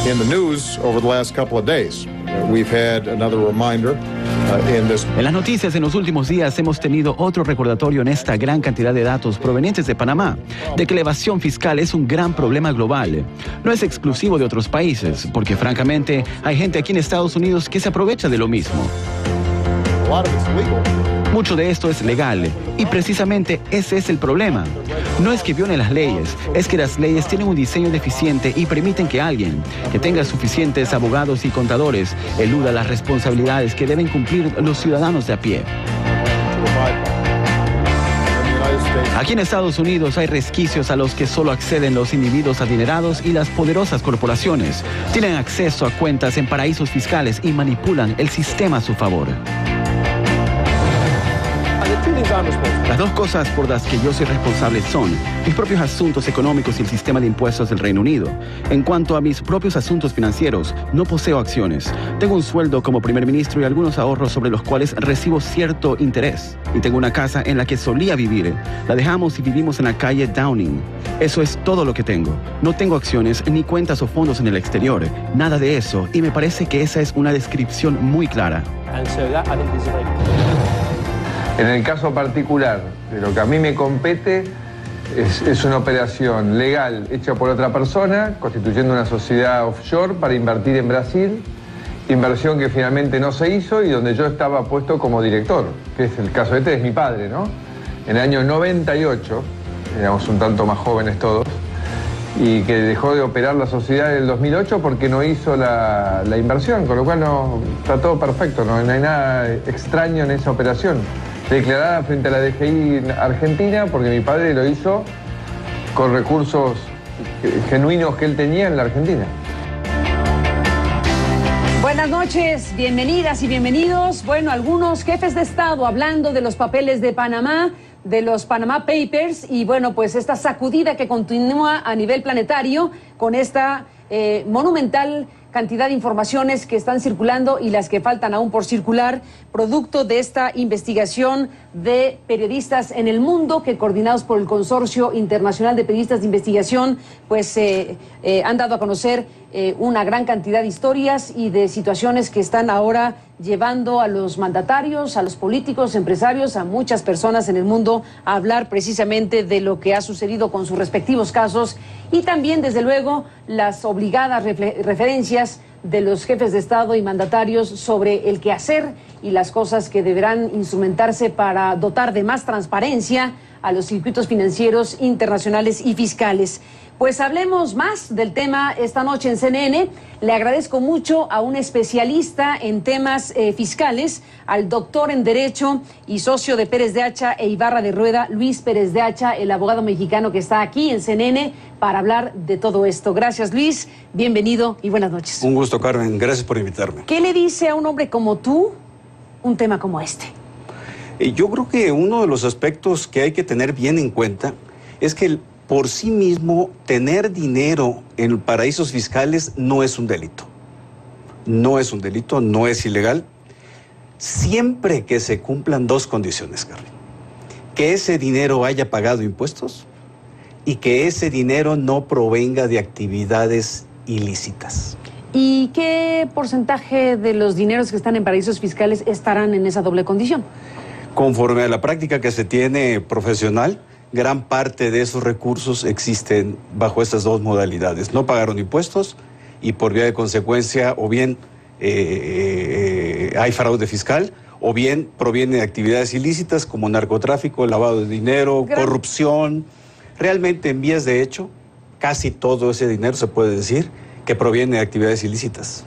in the news over the last couple of days. We've had another reminder En las noticias en los últimos días hemos tenido otro recordatorio en esta gran cantidad de datos provenientes de Panamá, de que la evasión fiscal es un gran problema global. No es exclusivo de otros países, porque francamente hay gente aquí en Estados Unidos que se aprovecha de lo mismo. Mucho de esto es legal, y precisamente ese es el problema. No es que violen las leyes, es que las leyes tienen un diseño deficiente y permiten que alguien que tenga suficientes abogados y contadores eluda las responsabilidades que deben cumplir los ciudadanos de a pie. Aquí en Estados Unidos hay resquicios a los que solo acceden los individuos adinerados y las poderosas corporaciones. Tienen acceso a cuentas en paraísos fiscales y manipulan el sistema a su favor. Las dos cosas por las que yo soy responsable son mis propios asuntos económicos y el sistema de impuestos del Reino Unido. En cuanto a mis propios asuntos financieros, no poseo acciones. Tengo un sueldo como primer ministro y algunos ahorros sobre los cuales recibo cierto interés. Y tengo una casa en la que solía vivir. La dejamos y vivimos en la calle Downing. Eso es todo lo que tengo. No tengo acciones ni cuentas o fondos en el exterior. Nada de eso. Y me parece que esa es una descripción muy clara. En el caso particular de lo que a mí me compete, es una operación legal hecha por otra persona, constituyendo una sociedad offshore para invertir en Brasil, inversión que finalmente no se hizo y donde yo estaba puesto como director, que es el caso de este, es mi padre, ¿no? En el año 98, éramos un tanto más jóvenes todos, y que dejó de operar la sociedad en el 2008 porque no hizo la inversión, con lo cual no, está todo perfecto, no hay nada extraño en esa operación. Declarada frente a la DGI Argentina, porque mi padre lo hizo con recursos genuinos que él tenía en la Argentina. Buenas noches, bienvenidas y bienvenidos. Bueno, algunos jefes de Estado hablando de los papeles de Panamá, de los Panama Papers, y bueno, pues esta sacudida que continúa a nivel planetario con esta monumental cantidad de informaciones que están circulando y las que faltan aún por circular, producto de esta investigación de periodistas en el mundo que, coordinados por el Consorcio Internacional de Periodistas de Investigación, pues han dado a conocer una gran cantidad de historias y de situaciones que están ahora llevando a los mandatarios, a los políticos, empresarios, a muchas personas en el mundo a hablar precisamente de lo que ha sucedido con sus respectivos casos, y también, desde luego, las obligadas referencias de los jefes de Estado y mandatarios sobre el quehacer y las cosas que deberán instrumentarse para dotar de más transparencia a los circuitos financieros internacionales y fiscales. Pues hablemos más del tema esta noche en CNN. Le agradezco mucho a un especialista en temas fiscales, al doctor en Derecho y socio de Pérez de Hacha e Ibarra de Rueda, Luis Pérez de Hacha, el abogado mexicano que está aquí en CNN para hablar de todo esto. Gracias, Luis, bienvenido y buenas noches. Un gusto, Carmen, gracias por invitarme. ¿Qué le dice a un hombre como tú un tema como este? Yo creo que uno de los aspectos que hay que tener bien en cuenta es que por sí mismo tener dinero en paraísos fiscales no es un delito. No es un delito, no es ilegal, siempre que se cumplan dos condiciones, Carmen. Que ese dinero haya pagado impuestos y que ese dinero no provenga de actividades ilícitas. ¿Y qué porcentaje de los dineros que están en paraísos fiscales estarán en esa doble condición? Conforme a la práctica que se tiene profesional, gran parte de esos recursos existen bajo estas dos modalidades. No pagaron impuestos y por vía de consecuencia o bien hay fraude fiscal o bien proviene de actividades ilícitas como narcotráfico, lavado de dinero, corrupción. Realmente, en vías de hecho, casi todo ese dinero se puede decir que proviene de actividades ilícitas.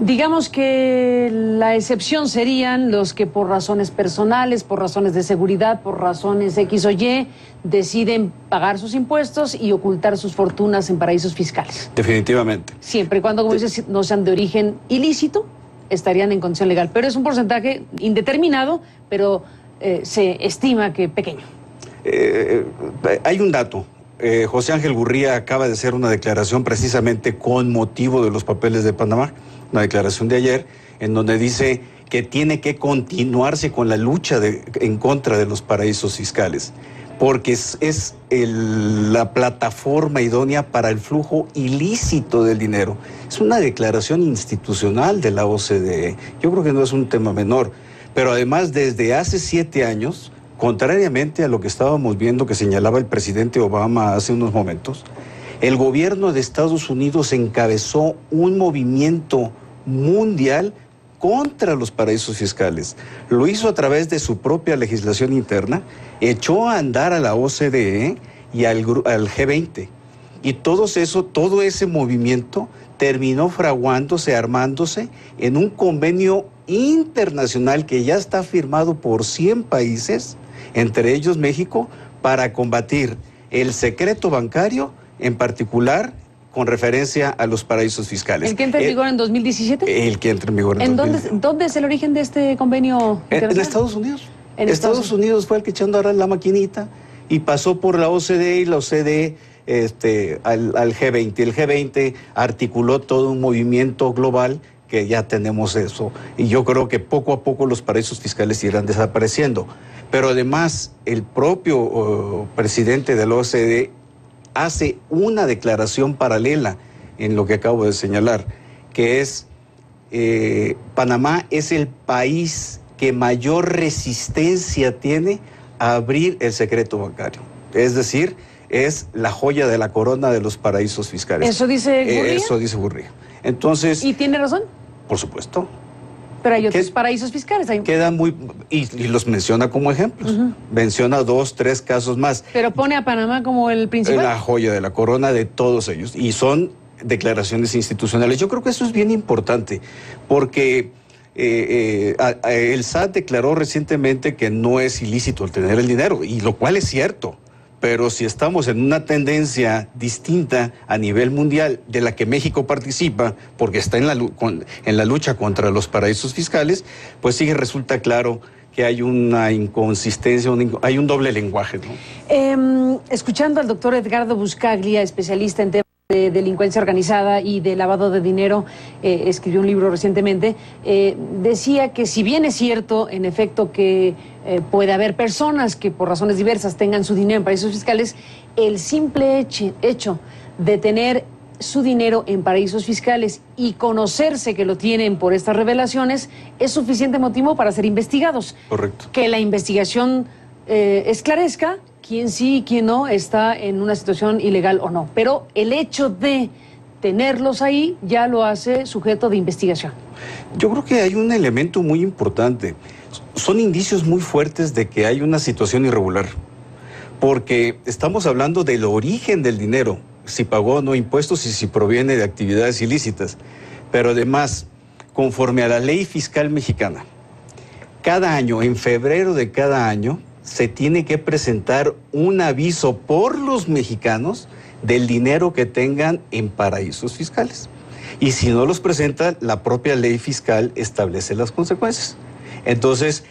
Digamos que la excepción serían los que por razones personales, por razones de seguridad, por razones X o Y, deciden pagar sus impuestos y ocultar sus fortunas en paraísos fiscales. Definitivamente. Siempre y cuando, como dices, no sean de origen ilícito, estarían en condición legal. Pero es un porcentaje indeterminado, pero se estima que pequeño. Hay un dato. José Ángel Gurría acaba de hacer una declaración precisamente con motivo de los papeles de Panamá, una declaración de ayer, en donde dice que tiene que continuarse con la lucha en contra de los paraísos fiscales, porque es la plataforma idónea para el flujo ilícito del dinero. Es una declaración institucional de la OCDE. Yo creo que no es un tema menor. Pero además, desde hace 7 años, contrariamente a lo que estábamos viendo que señalaba el presidente Obama hace unos momentos, el gobierno de Estados Unidos encabezó un movimiento mundial contra los paraísos fiscales. Lo hizo a través de su propia legislación interna, echó a andar a la OCDE y al G20. Y todo ese movimiento terminó fraguándose, armándose en un convenio internacional que ya está firmado por 100 países, entre ellos México, para combatir el secreto bancario, en particular con referencia a los paraísos fiscales. ¿El que entra en vigor en 2017? El que entra en vigor en 2017. ¿Dónde es el origen de este convenio internacional? En Estados Unidos. En Estados Unidos fue el que echó a andar la maquinita y pasó por la OCDE y la OCDE al G20. El G20 articuló todo un movimiento global que ya tenemos eso. Y yo creo que poco a poco los paraísos fiscales irán desapareciendo. Pero además, el propio presidente de la OCDE hace una declaración paralela en lo que acabo de señalar, que es Panamá es el país que mayor resistencia tiene a abrir el secreto bancario. Es decir, es la joya de la corona de los paraísos fiscales. ¿Eso dice Gurría? Eso dice Gurría. Entonces, ¿Y tiene razón? por supuesto. Pero hay otros paraísos fiscales. Queda muy... Y los menciona como ejemplos. Menciona 2, 3 casos más. Pero pone a Panamá como el principal. La joya de la corona de todos ellos. Y son declaraciones institucionales. Yo creo que eso es bien importante, porque el SAT declaró recientemente que no es ilícito el tener el dinero, y lo cual es cierto. Pero si estamos en una tendencia distinta a nivel mundial de la que México participa, porque está en la lucha contra los paraísos fiscales, pues sí resulta claro que hay una inconsistencia, hay un doble lenguaje, ¿no? Escuchando al doctor Edgardo Buscaglia, especialista en temas de delincuencia organizada y de lavado de dinero, escribió un libro recientemente, decía que si bien es cierto, en efecto, que puede haber personas que por razones diversas tengan su dinero en paraísos fiscales, el simple hecho de tener su dinero en paraísos fiscales y conocerse que lo tienen por estas revelaciones es suficiente motivo para ser investigados. Correcto. Que la investigación esclarezca quién sí y quién no está en una situación ilegal o no. Pero el hecho de tenerlos ahí ya lo hace sujeto de investigación. Yo creo que hay un elemento muy importante. Son indicios muy fuertes de que hay una situación irregular, porque estamos hablando del origen del dinero, si pagó o no impuestos y si proviene de actividades ilícitas. Pero además, conforme a la ley fiscal mexicana, cada año, en febrero de cada año, se tiene que presentar un aviso por los mexicanos del dinero que tengan en paraísos fiscales. Y si no los presenta, la propia ley fiscal establece las consecuencias. Entonces,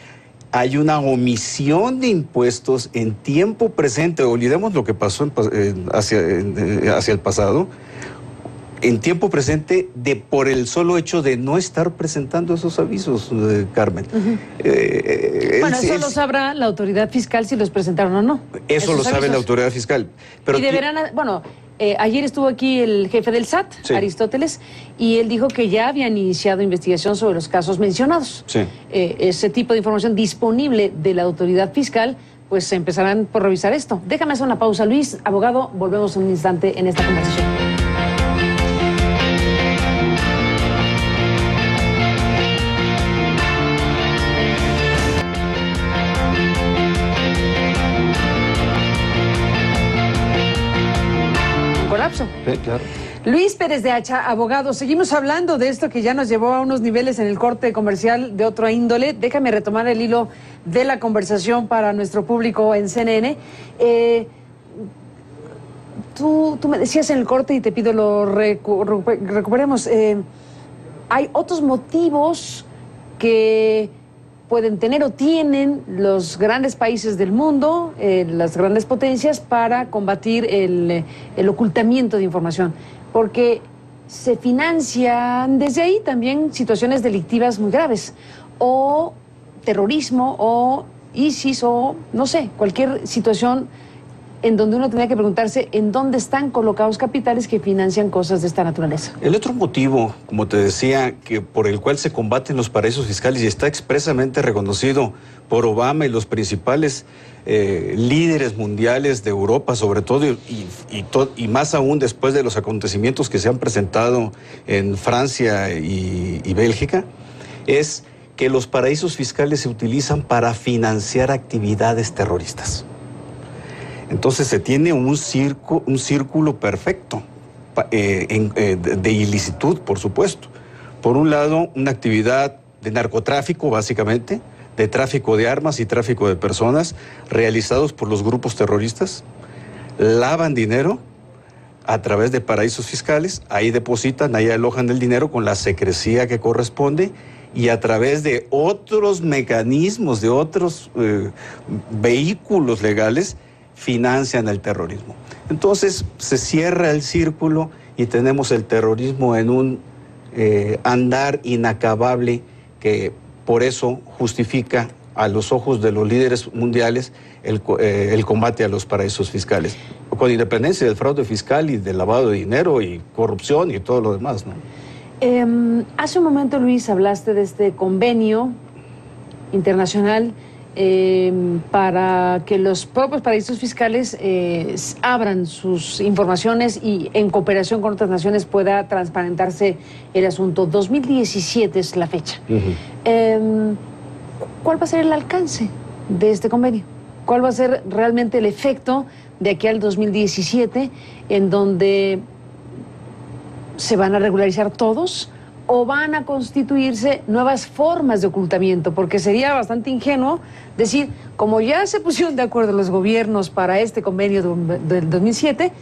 hay una omisión de impuestos en tiempo presente. Olvidemos lo que pasó hacia el pasado. En tiempo presente, por el solo hecho de no estar presentando esos avisos, Carmen. Bueno, eso lo sabrá la autoridad fiscal si los presentaron o no. Eso lo sabe la autoridad fiscal. Pero y deberán, bueno, ayer estuvo aquí el jefe del SAT, sí, Aristóteles, y él dijo que ya habían iniciado investigación sobre los casos mencionados. Sí. Ese tipo de información disponible de la autoridad fiscal, pues empezarán por revisar esto. Déjame hacer una pausa, Luis, abogado, volvemos en un instante en esta conversación. Colapso. Sí, claro. Luis Pérez de Hacha, abogado, seguimos hablando de esto que ya nos llevó a unos niveles en el corte comercial de otra índole. Déjame retomar el hilo de la conversación para nuestro público en CNN. Tú me decías en el corte y te pido lo recuperemos. Hay otros motivos que pueden tener o tienen los grandes países del mundo, las grandes potencias, para combatir el ocultamiento de información, porque se financian desde ahí también situaciones delictivas muy graves, o terrorismo, o ISIS, o no sé, cualquier situación en donde uno tendría que preguntarse en dónde están colocados capitales que financian cosas de esta naturaleza. El otro motivo, como te decía, que por el cual se combaten los paraísos fiscales y está expresamente reconocido por Obama y los principales líderes mundiales de Europa, sobre todo, y más aún después de los acontecimientos que se han presentado en Francia y Bélgica, es que los paraísos fiscales se utilizan para financiar actividades terroristas. Entonces se tiene un círculo perfecto de ilicitud, por supuesto. Por un lado, una actividad de narcotráfico, básicamente, de tráfico de armas y tráfico de personas, realizados por los grupos terroristas, lavan dinero a través de paraísos fiscales, ahí depositan, ahí alojan el dinero con la secrecía que corresponde, y a través de otros mecanismos, de otros vehículos legales, financian el terrorismo. Entonces se cierra el círculo y tenemos el terrorismo en un andar inacabable que por eso justifica a los ojos de los líderes mundiales el combate a los paraísos fiscales, con independencia del fraude fiscal y del lavado de dinero y corrupción y todo lo demás, ¿no? Hace un momento, Luis, hablaste de este convenio internacional para que los propios paraísos fiscales abran sus informaciones y en cooperación con otras naciones pueda transparentarse el asunto. 2017 es la fecha. ¿Cuál va a ser el alcance de este convenio? ¿Cuál va a ser realmente el efecto de aquí al 2017 en donde se van a regularizar todos o van a constituirse nuevas formas de ocultamiento? Porque sería bastante ingenuo decir, como ya se pusieron de acuerdo los gobiernos para este convenio del 2017,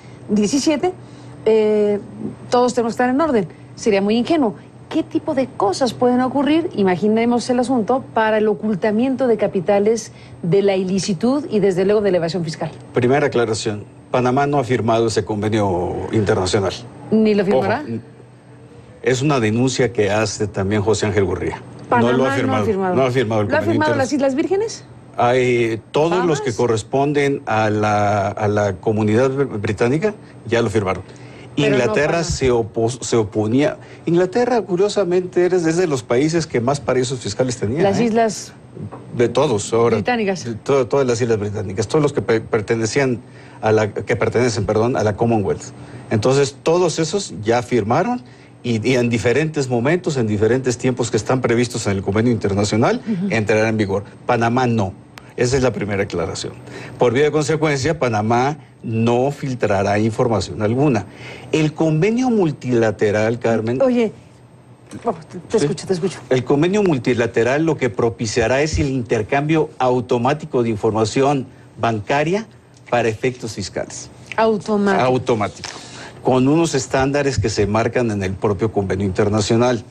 todos tenemos que estar en orden. Sería muy ingenuo. ¿Qué tipo de cosas pueden ocurrir? Imaginemos el asunto para el ocultamiento de capitales, de la ilicitud y desde luego de la evasión fiscal. Primera aclaración, Panamá no ha firmado ese convenio internacional. ¿Ni lo firmará? Ojo, es una denuncia que hace también José Ángel Gurría. Panamá no lo ha firmado. No ha firmado el ¿Lo ha convenio firmado las internacional. Islas Vírgenes? Hay todos ¿Bahamas? los que corresponden a la comunidad británica ya lo firmaron. Pero Inglaterra no se oponía. Inglaterra, curiosamente, es de los países que más paraísos fiscales tenía. Las islas De todos ahora. británicas. Todas las islas británicas, todos los que pertenecen a la Commonwealth. Entonces, todos esos ya firmaron y en diferentes momentos, en diferentes tiempos que están previstos en el convenio internacional, entrará en vigor. Panamá no. Esa es la primera aclaración. Por vía de consecuencia, Panamá no filtrará información alguna. El convenio multilateral, Carmen... Oye, te Sí. escucho. El convenio multilateral lo que propiciará es el intercambio automático de información bancaria para efectos fiscales. Automático. Con unos estándares que se marcan en el propio convenio internacional.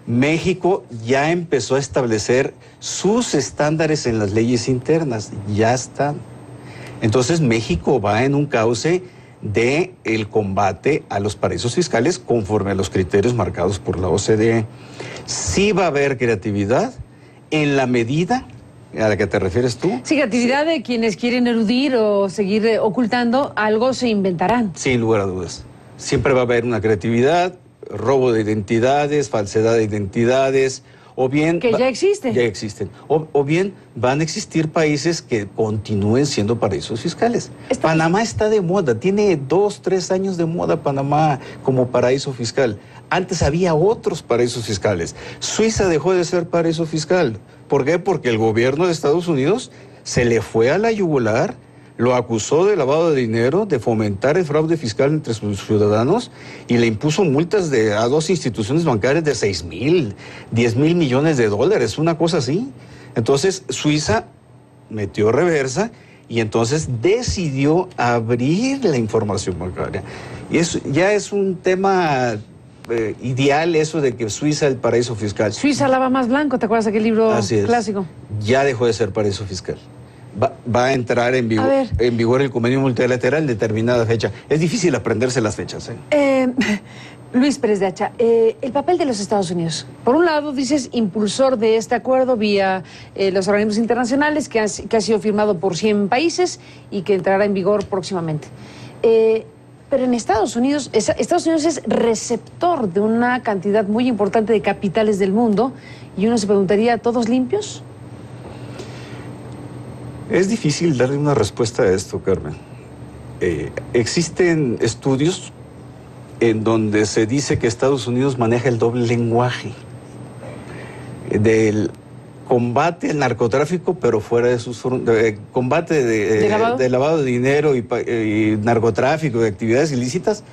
México ya empezó a establecer sus estándares en las leyes internas, ya están. Entonces México va en un cauce de el combate a los paraísos fiscales conforme a los criterios marcados por la OCDE. Sí va a haber creatividad en la medida a la que te refieres tú. Sí, creatividad de quienes quieren eludir o seguir ocultando, algo se inventarán. Sin lugar a dudas. Siempre va a haber una creatividad, robo de identidades, falsedad de identidades, o bien... Que ya existen. Ya existen. O bien van a existir países que continúen siendo paraísos fiscales. Panamá está de moda, tiene 2, 3 años de moda Panamá como paraíso fiscal. Antes había otros paraísos fiscales. Suiza dejó de ser paraíso fiscal. ¿Por qué? Porque el gobierno de Estados Unidos se le fue a la yugular, lo acusó de lavado de dinero, de fomentar el fraude fiscal entre sus ciudadanos y le impuso multas a 2 instituciones bancarias de 6,000, 10,000 millones de dólares, una cosa así. Entonces Suiza metió reversa y entonces decidió abrir la información bancaria. Y eso ya es un tema ideal, eso de que Suiza es el paraíso fiscal. Suiza lava más blanco, ¿te acuerdas de aquel libro clásico? Ya dejó de ser paraíso fiscal. Va a entrar en vigor el convenio multilateral en determinada fecha. Es difícil aprenderse las fechas. Luis Pérez de Hacha, el papel de los Estados Unidos. Por un lado, dices, impulsor de este acuerdo vía los organismos internacionales que ha sido firmado por 100 países y que entrará en vigor próximamente. Pero en Estados Unidos es receptor de una cantidad muy importante de capitales del mundo y uno se preguntaría, ¿todos limpios? Es difícil darle una respuesta a esto, Carmen. Existen estudios en donde se dice que Estados Unidos maneja el doble lenguaje del combate al narcotráfico, pero fuera de sus combate de lavado de dinero y narcotráfico, de actividades ilícitas,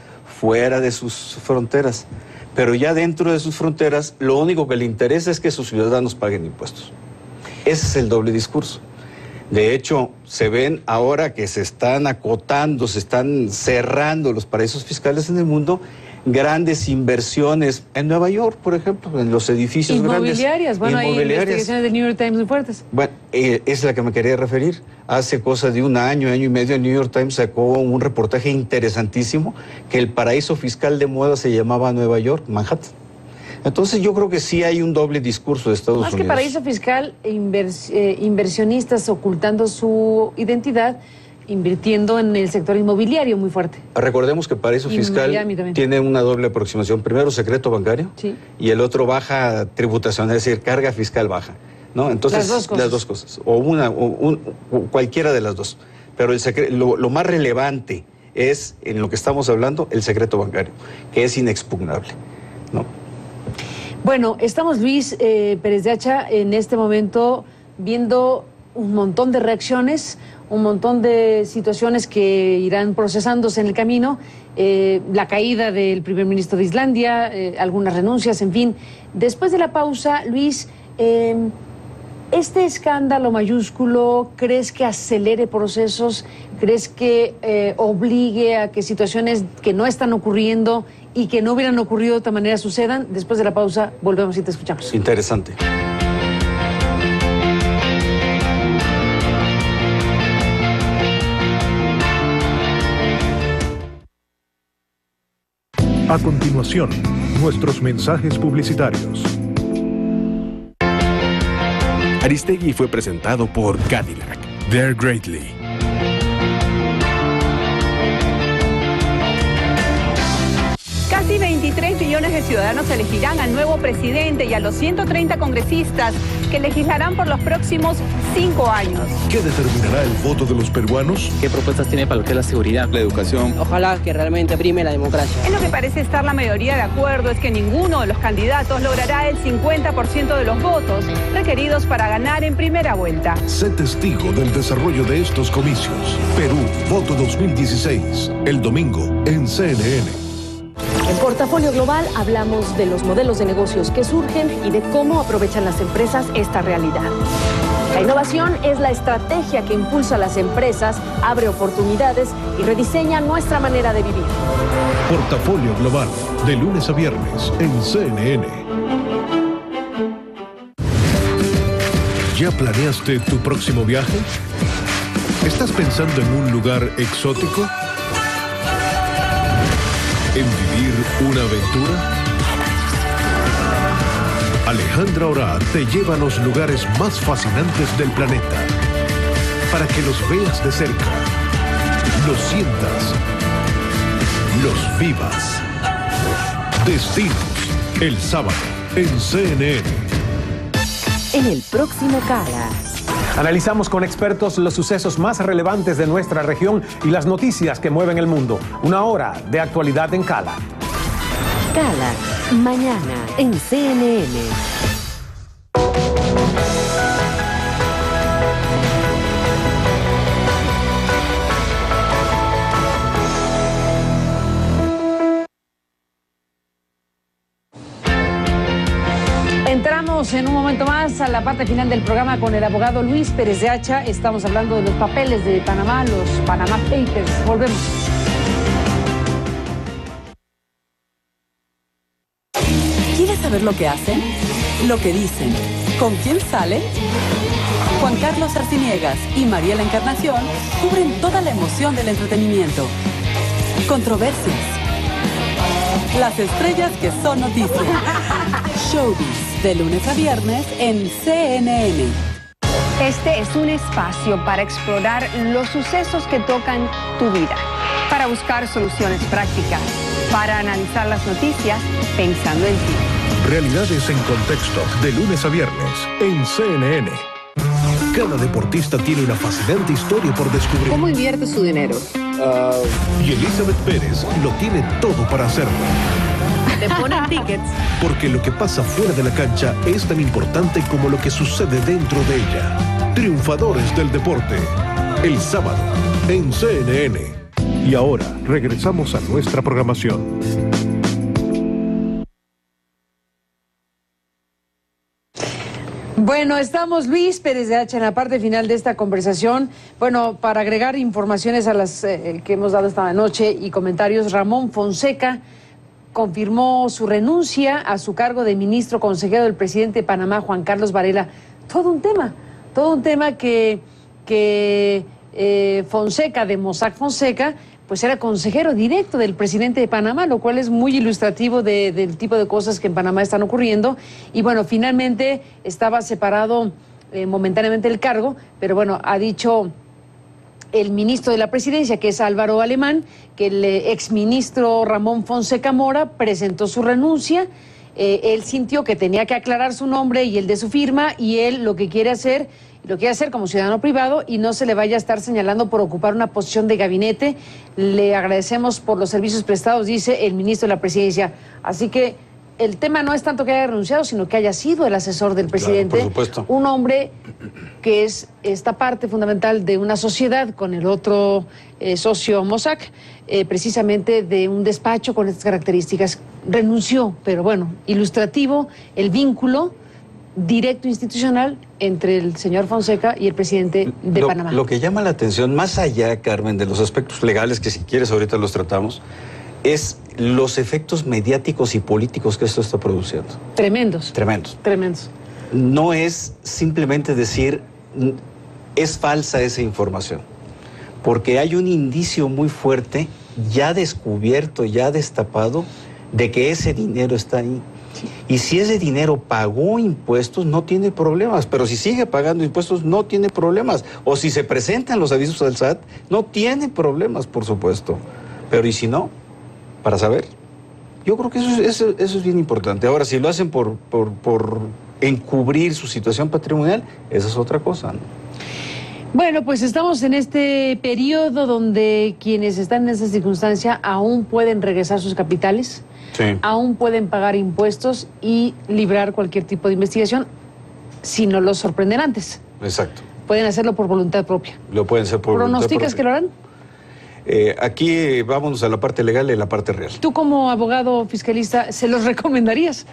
fuera de sus fronteras. Pero ya dentro de sus fronteras, lo único que le interesa es que sus ciudadanos paguen impuestos. Ese es el doble discurso. De hecho, se ven ahora que se están acotando, se están cerrando los paraísos fiscales en el mundo, grandes inversiones en Nueva York, por ejemplo, en los edificios inmobiliarias. Grandes. Bueno, hay investigaciones del New York Times muy fuertes. Bueno, es la que me quería referir. Hace cosa de un año y medio, el New York Times sacó un reportaje interesantísimo que el paraíso fiscal de moda se llamaba Nueva York, Manhattan. Entonces yo creo que sí hay un doble discurso de Estados Unidos. Más que paraíso fiscal, inversionistas ocultando su identidad, invirtiendo en el sector inmobiliario muy fuerte. Recordemos que paraíso fiscal tiene una doble aproximación. Primero, secreto bancario, sí, y el otro, baja tributación, es decir, carga fiscal baja, ¿no? Entonces, las dos cosas. O cualquiera de las dos. Pero lo más relevante es, en lo que estamos hablando, el secreto bancario, que es inexpugnable, ¿no? Bueno, estamos, Luis Pérez de Hacha, en este momento viendo un montón de reacciones, un montón de situaciones que irán procesándose en el camino, la caída del primer ministro de Islandia, algunas renuncias, en fin. Después de la pausa, Luis, este escándalo mayúsculo, ¿crees que acelere procesos? ¿Crees que obligue a que situaciones que no están ocurriendo y que no hubieran ocurrido de otra manera sucedan? Después de la pausa, volvemos y te escuchamos. Interesante. A continuación, nuestros mensajes publicitarios. Aristegui fue presentado por Cadillac. Dare Greatly. Casi 23 millones de ciudadanos elegirán al nuevo presidente y a los 130 congresistas que legislarán por los próximos 5 años. ¿Qué determinará el voto de los peruanos? ¿Qué propuestas tiene para lo que es la seguridad, la educación? Ojalá que realmente prime la democracia. En lo que parece estar la mayoría de acuerdo es que ninguno de los candidatos logrará el 50% de los votos requeridos para ganar en primera vuelta. Sé testigo del desarrollo de estos comicios. Perú, voto 2016, el domingo en CNN. En Portafolio Global hablamos de los modelos de negocios que surgen y de cómo aprovechan las empresas esta realidad. La innovación es la estrategia que impulsa a las empresas, abre oportunidades y rediseña nuestra manera de vivir. Portafolio Global, de lunes a viernes en CNN. ¿Ya planeaste tu próximo viaje? ¿Estás pensando en un lugar exótico? ¿En vivir una aventura? Alejandra Orá te lleva a los lugares más fascinantes del planeta para que los veas de cerca, los sientas, los vivas. Destinos, el sábado en CNN. En el próximo Cala. Analizamos con expertos los sucesos más relevantes de nuestra región y las noticias que mueven el mundo. Una hora de actualidad en Cala. Cala, mañana en CNN. Entramos en un momento más a la parte final del programa con el abogado Luis Pérez de Hacha. Estamos hablando de los papeles de Panamá, los Panama Papers. Volvemos. ¿Quieres saber lo que hacen? Lo que dicen. ¿Con quién salen? Juan Carlos Arciniegas y Mariela Encarnación cubren toda la emoción del entretenimiento. Controversias. Las estrellas que son noticia. Showbiz, de lunes a viernes en CNN. Este es un espacio para explorar los sucesos que tocan tu vida, para buscar soluciones prácticas, para analizar las noticias pensando en ti. Realidades en contexto, de lunes a viernes, en CNN. Cada deportista tiene una fascinante historia por descubrir. ¿Cómo invierte su dinero? Y Elizabeth Pérez lo tiene todo para hacerlo. Te ponen tickets. Porque lo que pasa fuera de la cancha es tan importante como lo que sucede dentro de ella. Triunfadores del deporte. El sábado, en CNN. Y ahora, regresamos a nuestra programación. Bueno, estamos Luis Pérez de Hacha en la parte final de esta conversación. Bueno, para agregar informaciones a las que hemos dado esta noche y comentarios, Ramón Fonseca confirmó su renuncia a su cargo de ministro consejero del presidente de Panamá, Juan Carlos Varela. Todo un tema que Fonseca, de Mossack Fonseca, pues era consejero directo del presidente de Panamá, lo cual es muy ilustrativo del tipo de cosas que en Panamá están ocurriendo. Y bueno, finalmente estaba separado momentáneamente el cargo, pero bueno, ha dicho el ministro de la presidencia, que es Álvaro Alemán, que el exministro Ramón Fonseca Mora presentó su renuncia. Él sintió que tenía que aclarar su nombre y el de su firma, y él lo quiere hacer como ciudadano privado y no se le vaya a estar señalando por ocupar una posición de gabinete. Le agradecemos por los servicios prestados, dice el ministro de la presidencia. Así que el tema no es tanto que haya renunciado, sino que haya sido el asesor del presidente. Claro, por supuesto. Un hombre que es esta parte fundamental de una sociedad con el otro socio Mossack, precisamente de un despacho con estas características. Renunció, pero bueno, ilustrativo el vínculo directo institucional entre el señor Fonseca y el presidente de Panamá. Lo que llama la atención, más allá, Carmen, de los aspectos legales, que si quieres ahorita los tratamos, es los efectos mediáticos y políticos que esto está produciendo. Tremendos. Tremendos. Tremendos. No es simplemente decir, es falsa esa información, porque hay un indicio muy fuerte, ya descubierto, ya destapado, de que ese dinero está ahí. Y si ese dinero pagó impuestos, no tiene problemas. Pero si sigue pagando impuestos, no tiene problemas. O si se presentan los avisos al SAT, no tiene problemas, por supuesto. Pero ¿y si no? Para saber. Yo creo que eso es bien importante. Ahora, si lo hacen por encubrir su situación patrimonial, esa es otra cosa, ¿no? Bueno, pues estamos en este periodo donde quienes están en esa circunstancia aún pueden regresar sus capitales, sí, aún pueden pagar impuestos y librar cualquier tipo de investigación si no los sorprenden antes. Exacto. Pueden hacerlo por voluntad propia. Lo pueden hacer por voluntad propia. ¿Pronosticas que lo harán? Aquí vámonos a la parte legal y la parte real. ¿Tú como abogado fiscalista se los recomendarías?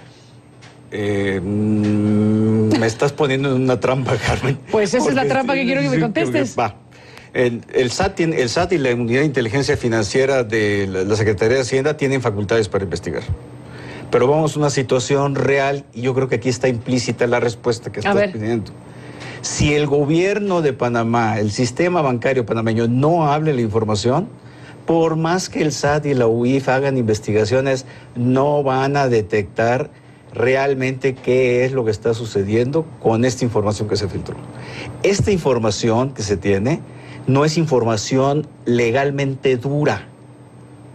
Me estás poniendo en una trampa, Carmen. Pues esa es la trampa que quiero que me contestes. Va. El SAT y la Unidad de Inteligencia Financiera de la Secretaría de Hacienda tienen facultades para investigar. Pero vamos a una situación real y yo creo que aquí está implícita la respuesta que estás pidiendo. Si el gobierno de Panamá, el sistema bancario panameño no hable la información, por más que el SAT y la UIF hagan investigaciones, no van a detectar realmente qué es lo que está sucediendo con esta información que se filtró. Esta información que se tiene no es información legalmente dura.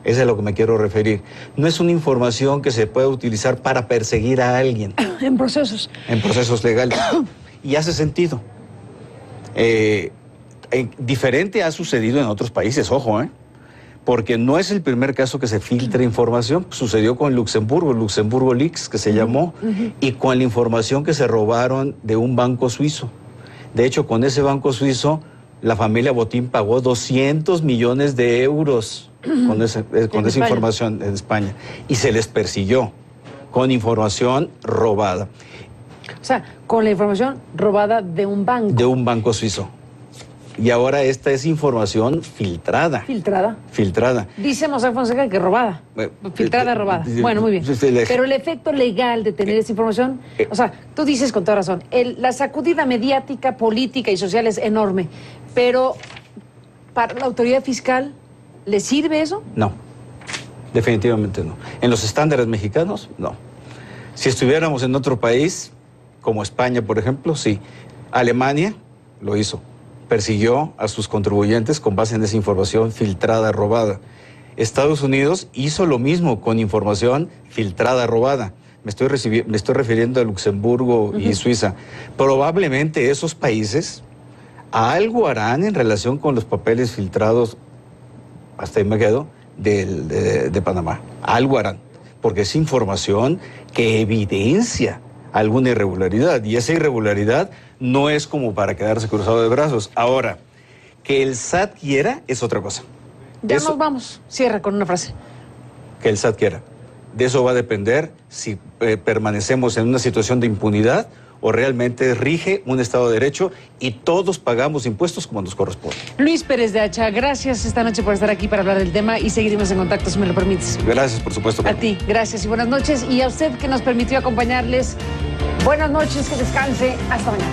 Eso es a lo que me quiero referir. No es una información que se puede utilizar para perseguir a alguien. En procesos. En procesos legales. Y hace sentido. Diferente ha sucedido en otros países, ojo, porque no es el primer caso que se filtra información. Sucedió con Luxemburgo Leaks, que se llamó, y con la información que se robaron de un banco suizo. De hecho, con ese banco suizo, la familia Botín pagó 200 millones de euros con esa información en España. Y se les persiguió con información robada. O sea, con la información robada de un banco. De un banco suizo. Y ahora esta es información filtrada. Filtrada. Dice Mossack Fonseca que robada. Filtrada, robada. Bueno, muy bien. Pero el efecto legal de tener esa información, o sea, tú dices con toda razón, la sacudida mediática, política y social es enorme, pero ¿para la autoridad fiscal le sirve eso? No. Definitivamente no. En los estándares mexicanos, no. Si estuviéramos en otro país, como España, por ejemplo, sí. Alemania lo hizo. Persiguió a sus contribuyentes con base en esa información filtrada, robada. Estados Unidos hizo lo mismo con información filtrada, robada. Me estoy refiriendo a Luxemburgo y Suiza. Probablemente esos países algo harán en relación con los papeles filtrados, hasta ahí me quedo, de Panamá. Algo harán, porque es información que evidencia alguna irregularidad, y esa irregularidad no es como para quedarse cruzado de brazos. Ahora, que el SAT quiera es otra cosa. Ya Eso, nos vamos. Cierra con una frase. que el SAT quiera. De eso va a depender si permanecemos en una situación de impunidad o realmente rige un Estado de Derecho y todos pagamos impuestos como nos corresponde. Luis Pérez de Hacha, gracias esta noche por estar aquí para hablar del tema y seguiremos en contacto, si me lo permites. Gracias, por supuesto. A ti, gracias y buenas noches. Y a usted que nos permitió acompañarles, buenas noches, que descanse. Hasta mañana.